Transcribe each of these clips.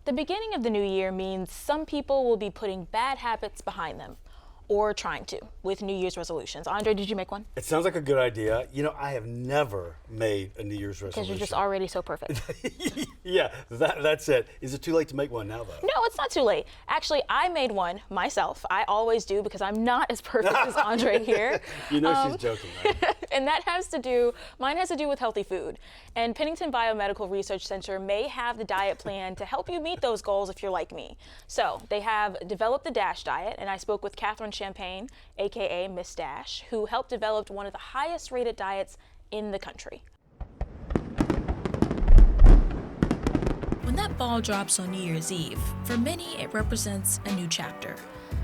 The beginning of the new year means some people will be putting bad habits behind them, or trying to, with New Year's resolutions. Andre, did you make one? It sounds like a good idea. You know, I have never made a New Year's resolution. Because you're just already so perfect. Yeah, that's it. Is it too late to make one now, though? No, it's not too late. Actually, I made one myself. I always do because I'm not as perfect as Andre here. You know she's joking, right? And mine has to do with healthy food. And Pennington Biomedical Research Center may have the diet plan to help you meet those goals if you're like me. So they have developed the DASH diet, and I spoke with Catherine Champagne, aka Miss Dash, who helped develop one of the highest rated diets in the country. When that ball drops on New Year's Eve, for many it represents a new chapter,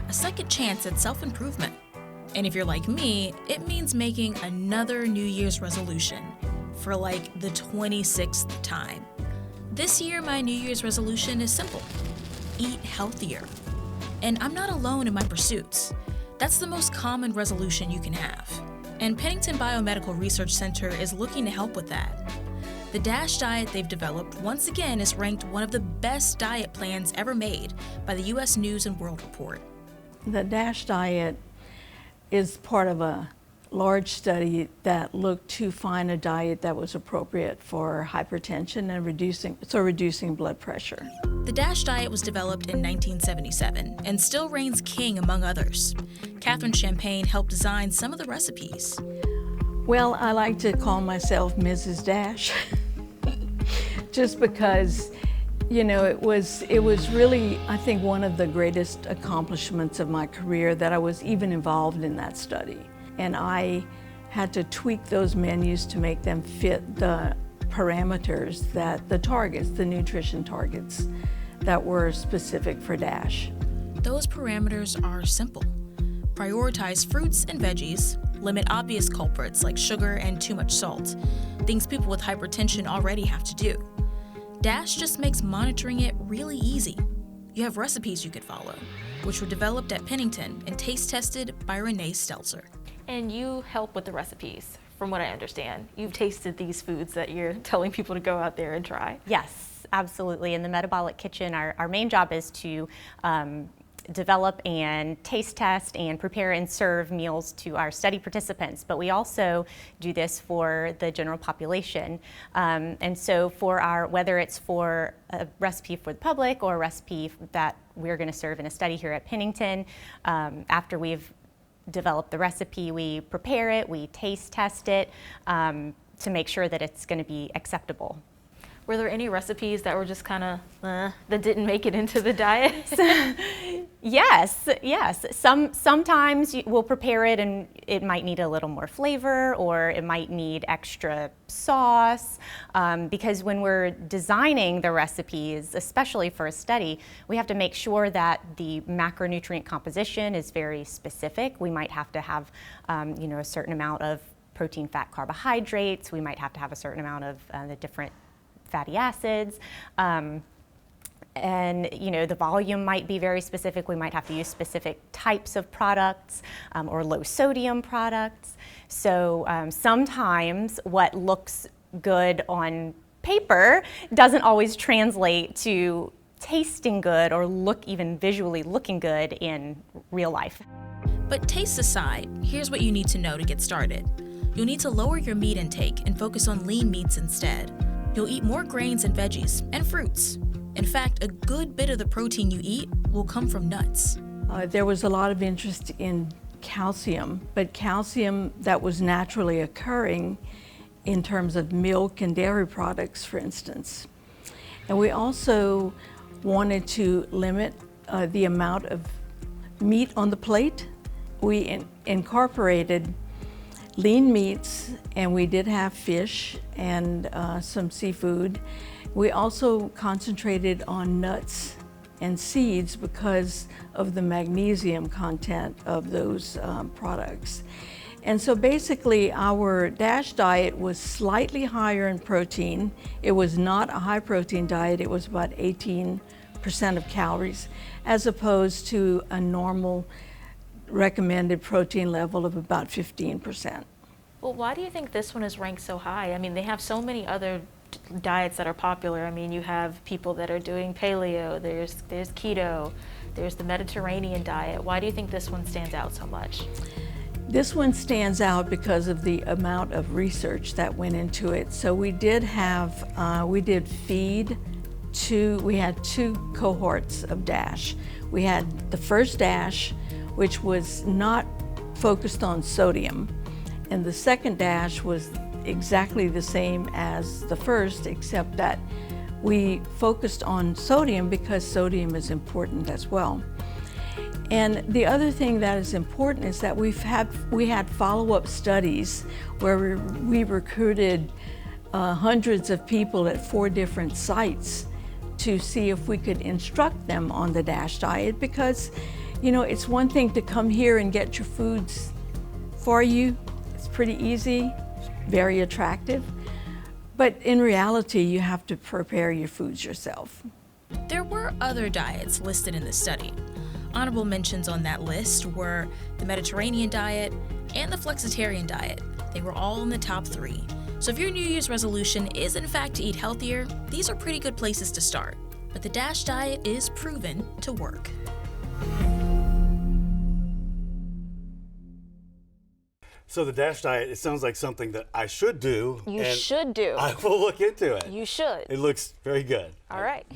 a second chance at self-improvement. And if you're like me, it means making another New Year's resolution for like the 26th time. This year, my New Year's resolution is simple: eat healthier. And I'm not alone in my pursuits. That's the most common resolution you can have. And Pennington Biomedical Research Center is looking to help with that. The DASH diet they've developed once again is ranked one of the best diet plans ever made by the U.S. News and World Report. The DASH diet is part of a large study that looked to find a diet that was appropriate for hypertension and reducing blood pressure. The DASH diet was developed in 1977 and still reigns king among others. Catherine Champagne helped design some of the recipes. Well, I like to call myself Mrs. Dash, just because, you know, it was really, I think, one of the greatest accomplishments of my career that I was even involved in that study. And I had to tweak those menus to make them fit the parameters the nutrition targets that were specific for DASH. Those parameters are simple. Prioritize fruits and veggies, limit obvious culprits like sugar and too much salt, things people with hypertension already have to do. DASH just makes monitoring it really easy. You have recipes you could follow, which were developed at Pennington and taste tested by Renee Stelzer. And you help with the recipes, from what I understand. You've tasted these foods that you're telling people to go out there and try. Yes, absolutely. In the metabolic kitchen, our main job is to develop and taste test and prepare and serve meals to our study participants, but we also do this for the general population. And so whether it's for a recipe for the public or a recipe that we're going to serve in a study here at Pennington, after we've developed the recipe, we prepare it, we taste test it to make sure that it's going to be acceptable. Were there any recipes that were just kind of, that didn't make it into the diet? Yes. Sometimes we'll prepare it and it might need a little more flavor, or it might need extra sauce, because when we're designing the recipes, especially for a study, we have to make sure that the macronutrient composition is very specific. We might have to have a certain amount of protein, fat, carbohydrates. We might have to have a certain amount of the different fatty acids, and the volume might be very specific. We might have to use specific types of products or low sodium products. So sometimes what looks good on paper doesn't always translate to tasting good or even visually looking good in real life. But taste aside, here's what you need to know to get started. You'll need to lower your meat intake and focus on lean meats instead. You'll eat more grains and veggies and fruits. In fact, a good bit of the protein you eat will come from nuts. There was a lot of interest in calcium, but calcium that was naturally occurring in terms of milk and dairy products, for instance. And we also wanted to limit the amount of meat on the plate. We incorporated lean meats, and we did have fish and some seafood. We also concentrated on nuts and seeds because of the magnesium content of those products. And so basically our DASH diet was slightly higher in protein. It was not a high protein diet. It was about 18% of calories, as opposed to a normal recommended protein level of about 15%. Well, why do you think this one is ranked so high? I mean, they have so many other diets that are popular. I mean, you have people that are doing paleo, there's keto, there's the Mediterranean diet. Why do you think this one stands out so much? This one stands out because of the amount of research that went into it. So we did feed we had two cohorts of DASH. We had the first DASH, which was not focused on sodium, and the second DASH was exactly the same as the first, except that we focused on sodium because sodium is important as well. And the other thing that is important is that we had follow-up studies where we recruited hundreds of people at 4 different sites to see if we could instruct them on the DASH diet, because it's one thing to come here and get your foods for you. It's pretty easy, very attractive, but in reality you have to prepare your foods yourself. There were other diets listed in the study. Honorable mentions on that list were the Mediterranean diet and the flexitarian diet. They were all in the top 3. So if your New Year's resolution is in fact to eat healthier, these are pretty good places to start. But the DASH diet is proven to work. So the DASH diet, it sounds like something that I should do. You should do. I will look into it. You should. It looks very good. All right.